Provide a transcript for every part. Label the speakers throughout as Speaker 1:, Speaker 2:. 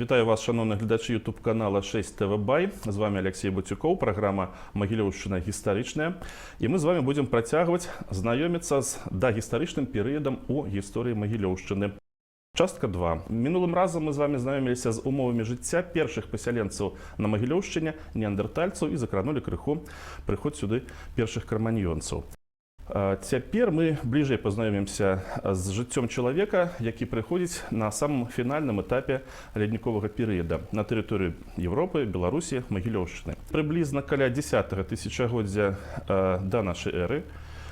Speaker 1: Вітаю вас, шановні глядачі YouTube канала 6 ТВ Бай. З вами Алексей Батюков, програма «Могилевщина гістарычная». І ми з вами будемо працягваць знаёміцца з дагістарычным перыядам у гісторыі Могилевшчыны. Частка 2. Мінулым разам мы з вами знаёміліся з умовамі жыцця першых пасяленцаў на Могилевшчыне, неандертальцаў, і закранулі крыху прыход сюды першых краманьёнцаў. Цяпер мы бліжэй пазнаёмімся з жыццём чалавека, які прыходзіць на самым фінальным этапе ледніковага перыяда на тэрыторыю Европы, Беларусі, Могилевшчыны. Прыблізна каля 10-го тысячагоддзя да нашай эры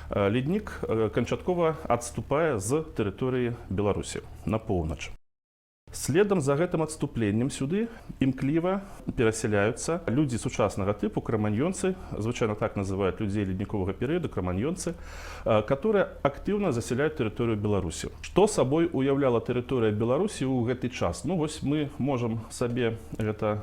Speaker 1: леднік канчаткова адступае з тэрыторыі Беларусі на поўнач. Следам за гэтым адступленнем сюды імкліва перасяляюцца людзі сучаснага тыпу, краманьёнцы, звычайна так называюць людзей ледніковага перыяду, краманьёнцы, которые актыўна засяляюць тэрыторыю Беларусі. Што сабой уяўляла тэрыторыя Беларусі ў гэты час? Ну, вось мы можам сабе гэта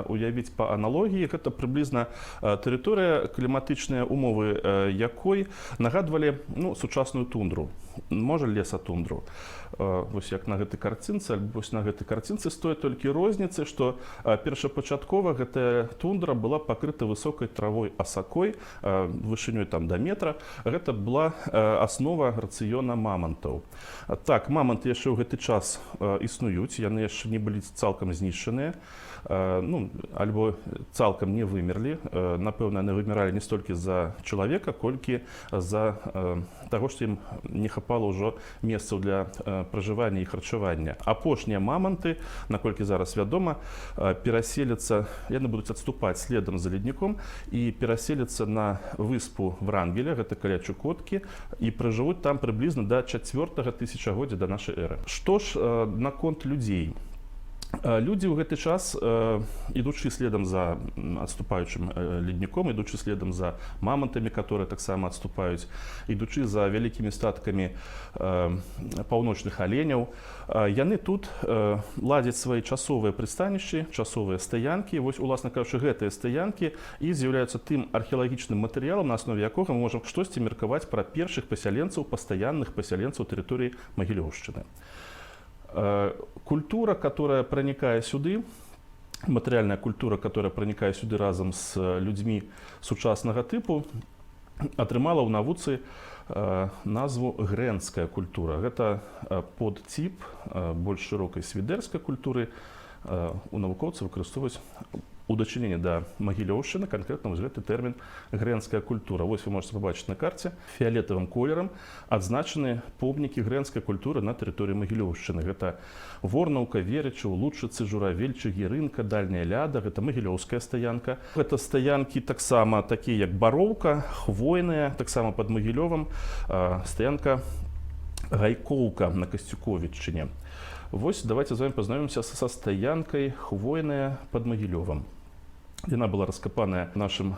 Speaker 1: уявіць па аналогіі. Гэта прыблізна тэрыторыя, кліматычныя умовы якой нагадвалі сучасную тундру, можа лесатундру. Вось як на гэтай карцінцы, альбо вось на гэтай карцінцы стоит толькі розніцы, што першапачаткова гэтая тундра была пакрыта высокай травой асакой, вышынёй там да метра. Гэта была аснова рацыёна мамантаў. Так, маманты яшчэ ў гэты час існуюць, яны яшчэ не былі цалкам знішчаныя, альбо цалкам не вымерлі. Напэўна, яны выміралі не столькі з-за чалавека, колькі з-за таго, што ім не хапала ўжо месцаў для пражывання і харчавання. Апошнія маманты, наколькі зараз вядома, пераселяцца, яны будуць адступаць следам за ледніком і пераселяцца на выспу Врангеля, гэта каля Чукоткі, і пражывуць там прыблізна да 4-го тысячагоддзя да нашай эры. Што ж наконт людзей? Людзі ў гэты час, ідучы следам за адступаючым ледніком, ідучы следам за мамантамі, которые таксама адступаюць, ідучы за вялікімі статкамі паўночных аленяў, яны тут ладзяць свае часовыя прыстанішчы, часовыя стаянкі. Вось, уласна кажучы, гэтыя стаянкі і з'яўляюцца тым археалагічным матэрыялам, на аснове якога мы можам штосьці меркаваць пра першых пасяленцаў, пастаянных пасяленцаў тэрыторыі Могилевшчыны. Культура, которая проникает сюда, материальная культура, которая проникает сюда разом с людьми сучасного типу, атрымала ў навуцы назву грэнская культура. Это подтип больш шырокай свідэрскай культуры. У навукоўцаў выкарыстоўваюць у дачыненні да Могилевшчыны конкретно вось гэты тэрмін грэнская культура. Вось вы можете пабачыць на карце фіялетавым колерам адзначаны помнікі грэнскай культуры на тэрыторыі Могилевшчыны. Гэта Ворнаўка, Верычаў, Лучыцы, Журавель, Чыгірынка, Дальняя Ляда, гэта магілёўская стаянка. Гэта стаянкі таксама такія як Бароўка, Хвойная, таксама пад Магілёвам, стаянка Гайкоўка на Касцюковіччыне. Вось давайте з вами познаёмся са стаянкай Хвойная пад Магілёвам. Яна была раскапаная нашим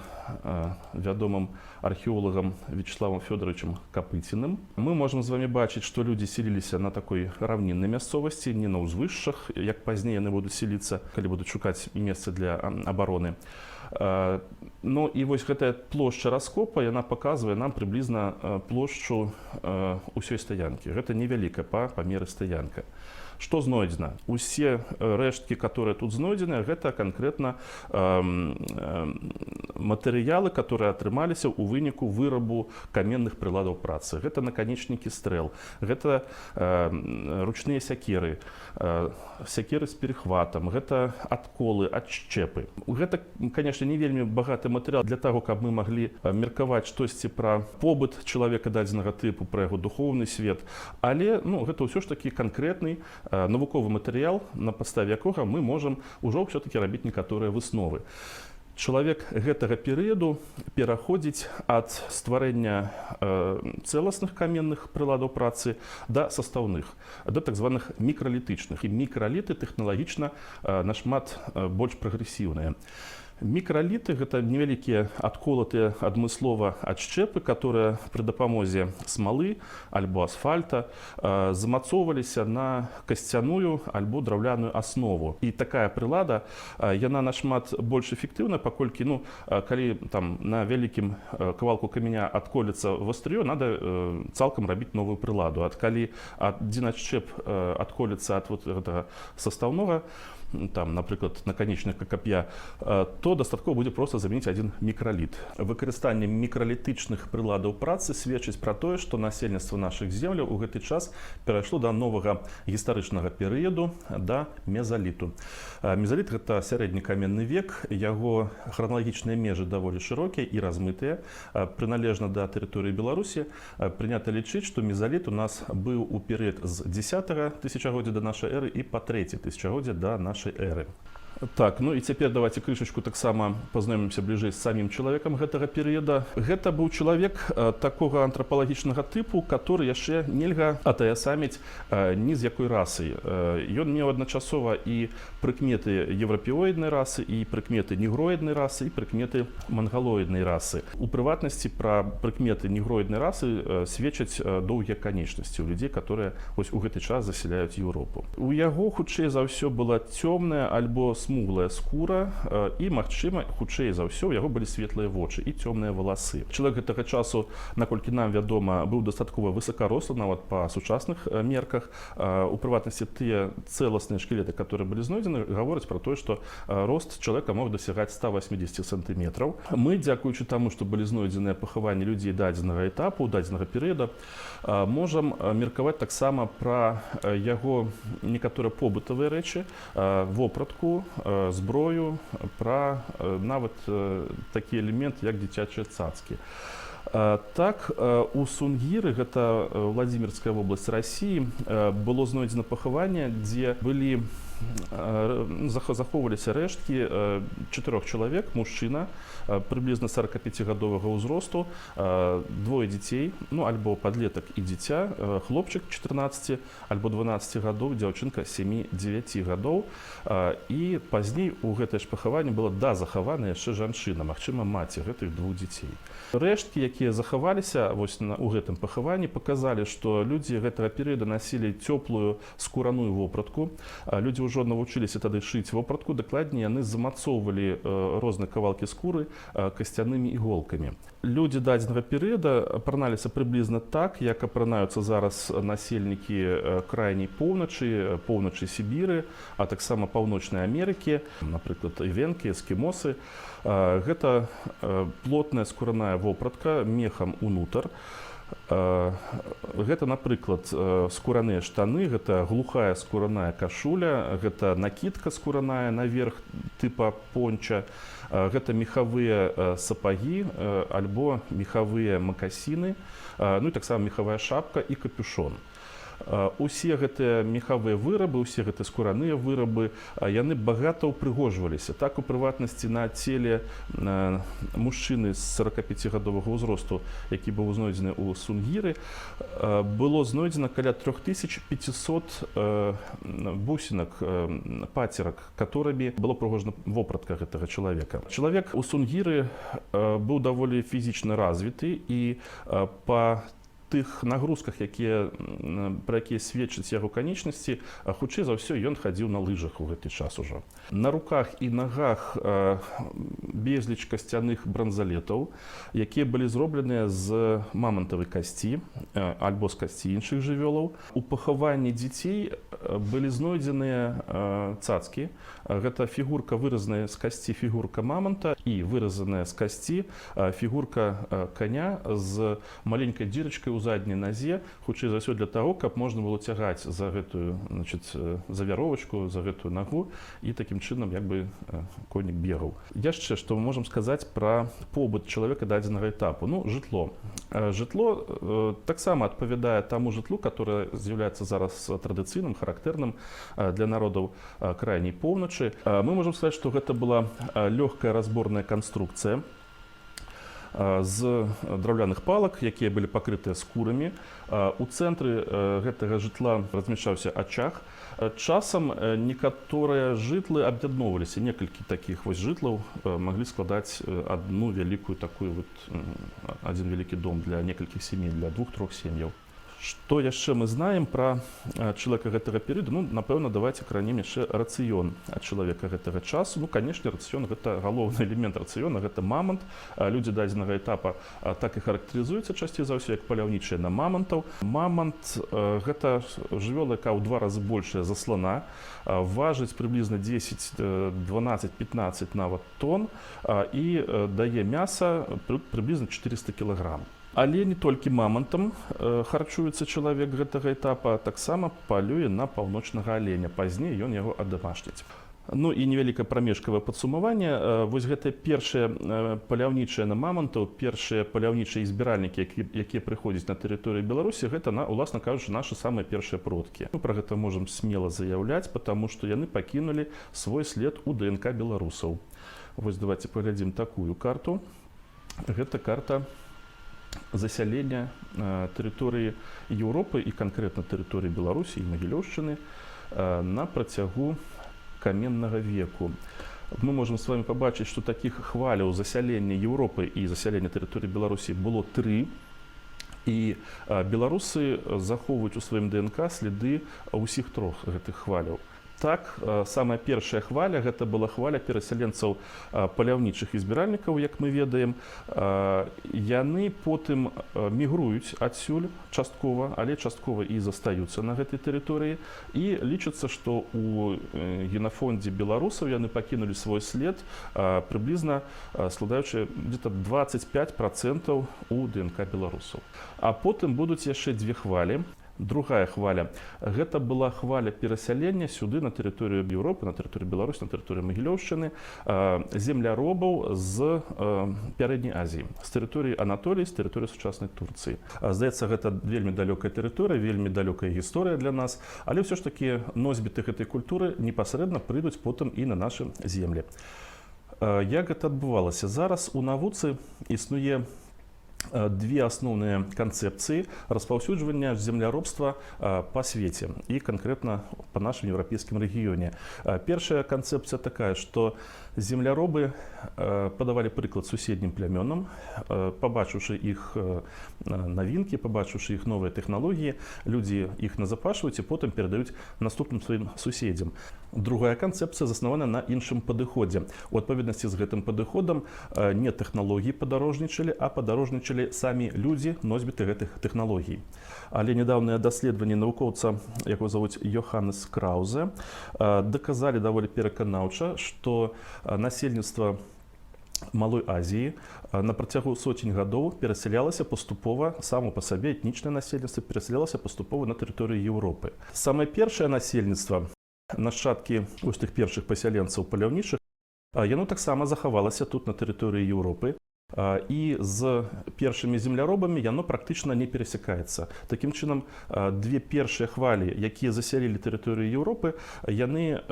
Speaker 1: вядомым археолагам Вячеславом Фёдоровичем Капытиным. Мы можем з вами бачыць, што людзі селіліся на такой раўніннай мясцовасці, не на ўзвышшах, як пазней яны будуць селіцца, калі будуць шукаць месца для абароны. Ну і вось гэтая плошча раскопа, яна паказвае нам прыблізна плошчу ўсёй стаянкі. Гэта невялікая па памеры стаянка. Што знойдзена? Усе рэшткі, которые тут знойдзены, гэта канкрэтна матэрыялы, которые атрымаліся ў выніку вырабу каменных прыладаў працы. Гэта наканечнікі стрэл, гэта ручныя сякеры, сякеры з перехватам, гэта адколы, адшчэпы. Гэта, конечно, не вельмі багаты матэрыял для таго, каб мы маглі меркаваць штосьці пра побыт чалавека дадзенага тыпу, пра яго духоўны свет, але гэта ўсё ж такі канкрэтны навуковы матэрыял, на падставе якога мы можам ужо ўсё-такі рабіць некаторыя высновы. Чалавек гэтага перыяду пераходзіць ад стварэння цэласных каменных прыладаў працы да састаўных, да так званых мікралітычных. І мікраліты тэхналагічна нашмат больш прагрэсіўныя. Мікраліты – гэта невялікія адколатыя адмыслова адшчэпы, которые пры дапамозе смалы альбо асфальта замацоўваліся на касцяную альбо драўляную аснову. І такая прылада, яна нашмат больш эфектыўна, паколькі калі там на вялікім кавалку каменя адколецца вастрыё, надо цалкам рабіць новую прыладу. Калі адзін адшчэп адколецца ад гэтага састаўнога там, наприклад, наконечника коп'я, то дастаткова будзе проста замяніць один мікраліт. Выкарыстанне мікралітычных прыладаў працы сведчыць пра тое, што насельніцтва нашых земляў у гэты час перайшло да новага гістарычнага перыяду, да мезаліту. Мезаліт — гэта сярэдні каменны век, яго храналагічныя межы даволі шырокія і размытыя. Прыналежна да тэрыторыі Беларусі прынята лічыць, што мезаліт у нас быў у перыяд з 10-го тысячагоддзя да нашай эры і па 3-е тысячагоддзе да нашай эры. Так, ну і цяпер давайте крышачку таксама пазнаёмімся бліжэй з самім чалавекам гэтага перыяда. Гэта быў чалавек такога антрапалагічнага тыпу, который яшчэ нельга атаясаміць ні з якой расай. Ён меў адначасова і прыкметы еўрапеоіднай расы, і прыкметы негроіднай расы, і прыкметы мангалоіднай расы. У прыватнасці пра прыкметы негроіднай расы сведчаць доўгія канечнасці у людзей, которые вось у гэты час засяляюць Еўропу. У яго хутчэй за ўсё была цёмная альбо смуглая скура і, магчыма, хутчэй за ўсё, у яго былі светлыя вочы і цёмныя валасы. Чалавек гэтага часу, наколькі нам вядома, быў дастаткова высакарослы, нават па сучасных мерках. У прыватнасці тыя цэласныя шкілеты, которые былі знойдзены, гавораць пра тое, што рост чалавека мог дасягаць 180 сантыметраў. Мы, дзякуючы таму, што былі знойдзеныя пахаванні людзей дадзенага этапу, дадзенага перыяда, можам меркаваць таксама пра яго некаторыя побытавыя рэчы, вопратку, зброю, пра нават такі элемент, як дзіцячыя цацкі. Так, у Сунгіры, гэта Владзімірская вобласць Расіі, было знойдзена пахаванне, дзе былі захоўваліся рэшткі 4 чалавек, мужчына, прыблізна 45гадовага ўзросту, двое дзяцей, ну, альбо падлетак і дзіця, хлопчык 14 альбо 12 гадоў, дзяўчынка 7-9 гадоў. І пазней у гэтай ж пахаванні была дазахавана яшчэ жанчына, магчыма, маці гэтых двух дзяцей. Рэшткі, якія захаваліся вось у гэтым пахаванні, паказалі, што людзі гэтага перыяда насілі цёплую скураную вопратку. Людзі ўжо навучыліся тады шыць вопратку, дакладней, яны замацоўвалі розныя кавалкі скуры касцянымі іголкамі. Людзі дадзенага перыяда апраналіся прыблізна так, як апранаюцца зараз насельнікі крайняй поўначы, поўначы Сібіры, а таксама паўночнай Амерыкі, напрыклад, івенкі, эскімосы. Гэта плотная скураная вопратка мехам унутр. Гэта, напрыклад, скураныя штаны, гэта глухая скураная кашуля, гэта накідка скураная наверх тыпа понча, гэта мехавыя сапагі альбо мехавыя макасіны, ну і таксама мехавая шапка і капюшон. Усе гэтыя мехавыя вырабы, усе гэтыя скураныя вырабы, яны багата ўпрыгожваліся. Так, у прыватнасці на целе мужчыны з 45гадовага ўзросту, які быў знойдзены ў Сунгіры, было знойдзена каля 3500 бусінак, пацерак, которымі была ўпрыгожана вопратка гэтага чалавека. Чалавек у Сунгіры быў даволі фізічна развіты, і па тых нагрузках, пра якія сведчаць яго канечнасці, хутчэй за ўсё ён хадзіў на лыжах у гэты час ужо. На руках і нагах безліч касцяных бранзалетаў, якія былі зробленыя з мамантавай касці альбо з касці іншых жывёлаў. У пахаванні дзяцей былі знойдзеныя цацкі. Гэта фігурка, выразаная з касці фігурка маманта, і выразаная з касці фігурка каня з маленькай дзірачкай у задняй назе, хутчэй за ўсё для таго, каб можна было цягаць за гэтую, за вяровачку, за гэтую нагу, і такім чынам як бы конік бегаў. Яшчэ што мы можам сказаць пра побыт чалавека дадзенага этапу. Ну, жытло. Жытло таксама адпавядае таму жытлу, которое з'яўляецца зараз традыцыйным, характэрным для народаў крайняй поўначы. Мы можам сказаць, што гэта была лёгкая разборная канструкцыя з драўляных палак, якія былі пакрытыя скурамі. У цэнтры гэтага жытла размяшчаўся ачаг. Часам некаторыя жытлы аб'ядноўваліся, некалькі такіх вось жытлаў маглі складаць адну вялікую такую вот, адзін вялікі дом для некалькіх сямей, для 2-3 сем'яў. Што яшчэ мы знаем пра чалавека гэтага перыяду? Ну, напэўна, давайте кранем яшчэ рацыён чалавека гэтага часу. Ну, канешне, рацыён гэта галоўны элемент рацыёна, гэта мамант. Людзі дадзенага этапа так і характарызуюцца часцей за ўсё як паляўнічыя на мамантаў. Мамант гэта жывёла, якая ў 2 разы большая за слана, важыць прыблізна 10, 12, 15 нават тонн і дае мяса прыблізна 400 кілаграм. Але не толькі мамантам харчуецца чалавек гэтага этапа, таксама палюе на паўночнага аленя. Пазней ён яго адамашніць. Ну і невялікае прамежкавае падсумаванне. Вось гэтыя першыя паляўнічыя на мамантаў, першыя паляўнічыя і збіральнікі, якія прыходзяць на тэрыторыю Беларусі, гэта, уласна кажучы, нашы самыя першыя продкі. Мы пра гэта можам смела заяўляць, потому што яны пакінулі свой след у ДНК беларусаў. Вось давайте паглядзім такую карту. Гэта карта засялення тэрыторыі Еўропы і канкрэтна тэрыторыі Беларусі і Магілёўшчыны на працягу каменнага веку. Мы можам з вами пабачыць, што такіх хваляў засялення Еўропы і засялення тэрыторыі Беларусі было 3. І беларусы захоўваюць у сваім ДНК следы ўсіх 3 гэтых хваляў. Так, самая першая хваля гэта была хваля перасяленцаў паляўнічых і збіральнікаў, як мы ведаем. Яны потым мігруюць адсюль часткова, але часткова і застаюцца на гэтай тэрыторыі. І лічыцца, што ў генафондзе беларусаў яны пакінулі свой след прыблізна складаючы где-то 25% у ДНК беларусаў. А потым будуць яшчэ 2 хвалі. Другая хваля. Гэта была хваля перасялення сюды на тэрыторыю Еўропы, на тэрыторыю Беларусі, на тэрыторыю Магілёўшчыны земляробаў з пярэдняй Азіі, з тэрыторыі Анатоліі, з тэрыторыі сучаснай Турцыі. Здаецца, гэта вельмі далёкая тэрыторыя, вельмі далёкая гісторыя для нас, але ўсё ж такі носьбіты гэтай культуры непасрэдна прыйдуць потым і на нашы землі. Як гэта адбывалася? Зараз у навуцы існуе 2 асноўныя канцэпцыі распаўсюджвання земляробства па свеце і канкрэтна па нашым еўрапейскім рэгіёне. Першая канцэпцыя такая, што земляробы падавалі прыклад суседнім плямёнам, пабачыўшы іх навінкі, пабачыўшы іх новыя тэхналогіі, людзі іх назапашваюць і потым перадаюць наступным сваім суседзям. Другая канцэпцыя заснавана на іншым падыходзе. У адпаведнасці з гэтым падыходам не тэхналогіі падарожнічалі, а падарожнічалі самі людзі, носьбіты гэтых тэхналогій. Але нядаўнае даследаванне навукоўца, якого завуць Йоханнес Краузе, даказалі даволі пераканаўча, што насельніцтва Малой Азіі на працягу соцень гадоў перасялялася паступова, само па сабе этнічнае насельніцтва перасялялася паступова на тэрыторыю Еўропы. Самае першае насельніцтва, нашчадкі вось тых першых пасяленцаў паляўнічых, яно таксама захавалася тут на тэрыторыі Еўропы. І з першымі земляробамі яно практычна не перасякаецца. Такім чынам, 2 першыя хвалі, якія засялілі тэрыторыю Еўропы, яны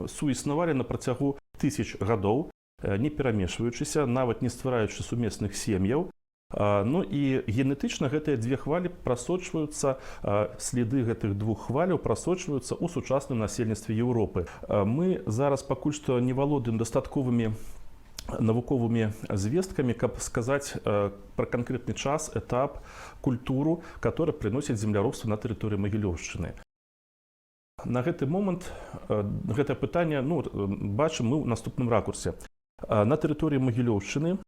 Speaker 1: суіснавалі на працягу 1000 гадоў, не перамешваючыся, нават не ствараючы сумесных сем'яў. Ну і генетычна гэтыя 2 хвалі прасочваюцца, следы гэтых 2 хваляў прасочваюцца ў сучасным насельніцтве Еўропы. Мы зараз пакуль што не валодаем дастатковымі навуковымі звесткамі, каб сказаць пра канкрэтны час, этап, культуру, которая прыносіць земляробства на тэрыторыі Магілёўшчыны. На гэты момант гэтае пытанне бачым мы ў наступным ракурсе. На тэрыторыі Магілёўшчыны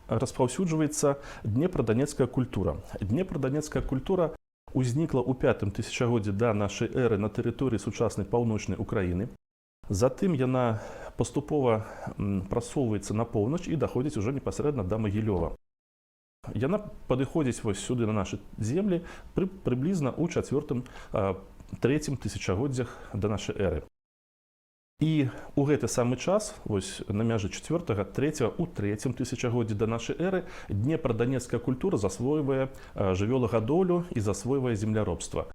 Speaker 1: распаўсюджваецца днепраданецкая культура. Днепраданецкая культура ўзнікла ў 5 тысячагоддзі да нашай эры на тэрыторыі сучаснай паўночнай Украіны. Затым яна паступова прасоўваецца на поўнач і даходзіць ужо непасрэдна да Магілёва. Яна падыходзіць вось сюды на нашы землі прыблізна ў 4-3 тысячагоддзях да нашай эры. І ў гэты самы час, вось на мяжы 4-3 у 3 тысячагоддзі да нашай эры, днепраданецкая культура засвойвае жывёлагадоўлю і засвойвае земляробства.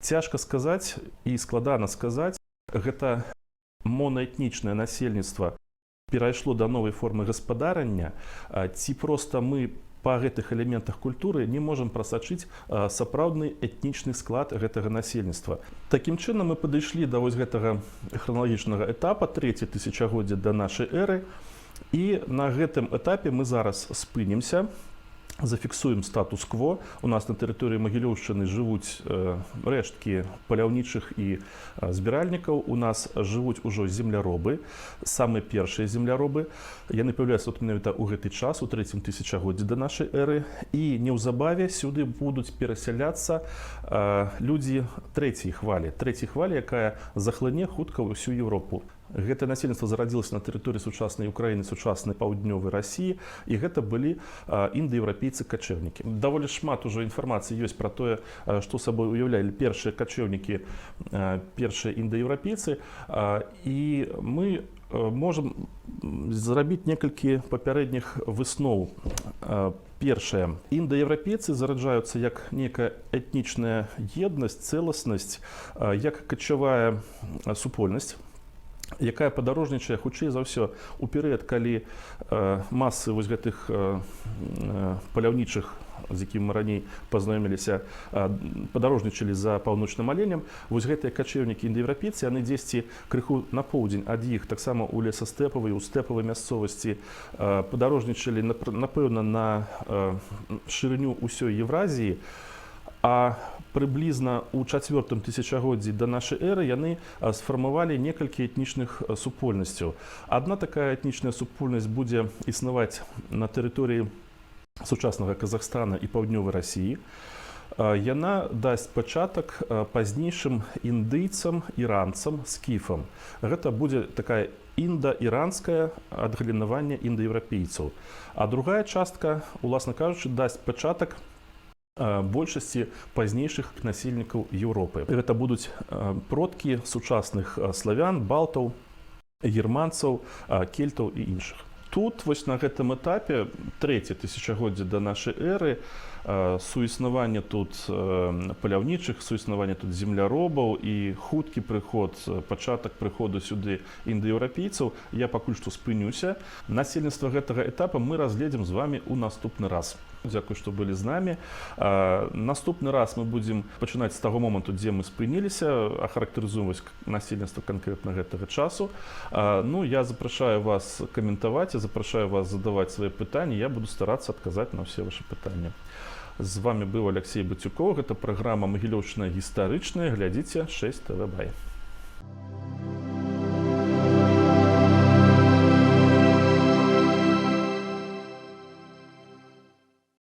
Speaker 1: Цяжка сказаць і складана сказаць, гэта монаэтнічнае насельніцтва перайшло да новай формы гаспадарання, ці проста мы па гэтых элементах культуры не можам прасачыць сапраўдны этнічны склад гэтага насельніцтва. Такім чынам мы падышлі да вось гэтага храналагічнага этапа 3 тысячагоддзя да нашай эры, і на гэтым этапе мы зараз спынімся. зафіксуем статус-кво. У нас на тэрыторыі Магілёўшчыны жывуць рэшткі паляўнічых і збіральнікаў. У нас жывуць ужо земляробы, самыя першыя земляробы. Яны паўляюцца тут менавіта ў гэты час, у 3-м тысячагоддзі да нашай эры. І неўзабаве сюды будуць перасяляцца людзі трэцяй хвалі, якая захлыне хутка ўсю Еўропу. Гэтае насельніцтва зарадзілася на тэрыторыі сучаснай Украіны, сучаснай паўднёвай Расіі, і гэта былі індаеўрапейцы-качэўнікі. Даволі шмат ужо інфармацыі ёсць пра тое, што сабой уяўлялі першыя качэўнікі, першыя індаеўрапейцы, і мы можам зрабіць некалькі папярэдніх высноў. Першае. Індаеўрапейцы зараджаюцца як некая этнічная еднасць, цэласнасць, як качавая супольнасць, якая падарожнічае хутчэй за ўсё у перыяд, калі масы вось гэтых паляўнічых, з якім мы раней пазнаёміліся, падарожнічалі за паўночным аленем. Вось гэтыя качэўнікі індаеўрапейцы, яны дзесьці крыху на поўдзень ад іх, таксама ў лесастэпавай, у стэпавай мясцовасці, падарожнічалі, напэўна, на шырыню ўсёй Еўразіі, а прыблізна ў 4-м тысячагоддзі да нашай эры яны сфармавалі некалькі этнічных супольнасцяў. Адна такая этнічная супольнасць будзе існаваць на тэрыторыі сучаснага Казахстана і паўднёвай Расіі. Яна дасць пачатак пазнейшым індыйцам, іранцам, скіфам. Гэта будзе такая інда-іранскае адгалінаванне індаеўрапейцаў. А другая частка, уласна кажучы, дасць пачатак большасці пазнейшых насельнікаў Еўропы. Гэта будуць продкі сучасных славян, балтаў, германцаў, кельтаў і іншых. Тут вось на гэтым этапе 3-е тысячагоддзе да нашай эры суіснаванне тут паляўнічых, суіснаванне тут земляробаў і хуткі прыход, пачатак прыходу сюды індаеўрапейцаў. Я пакуль што спынюся. Насельніцтва гэтага этапа мы разгледзім з вамі ў наступны раз. Дзякуй, што былі з намі. Наступны раз мы будзем пачынаць з таго моманту, дзе мы спыніліся, ахарактарызуем насельніцтва канкрэтна гэтага часу. Ну, я запрашаю вас каментаваць, я запрашаю вас задаваць свае пытанні, я буду старацца адказаць на ўсе вашы пытанні. З вами быў Алексей Бацюкоў, гэта праграма «Магілёўшчына гістарычная», глядзіце 6 ТВ Бай.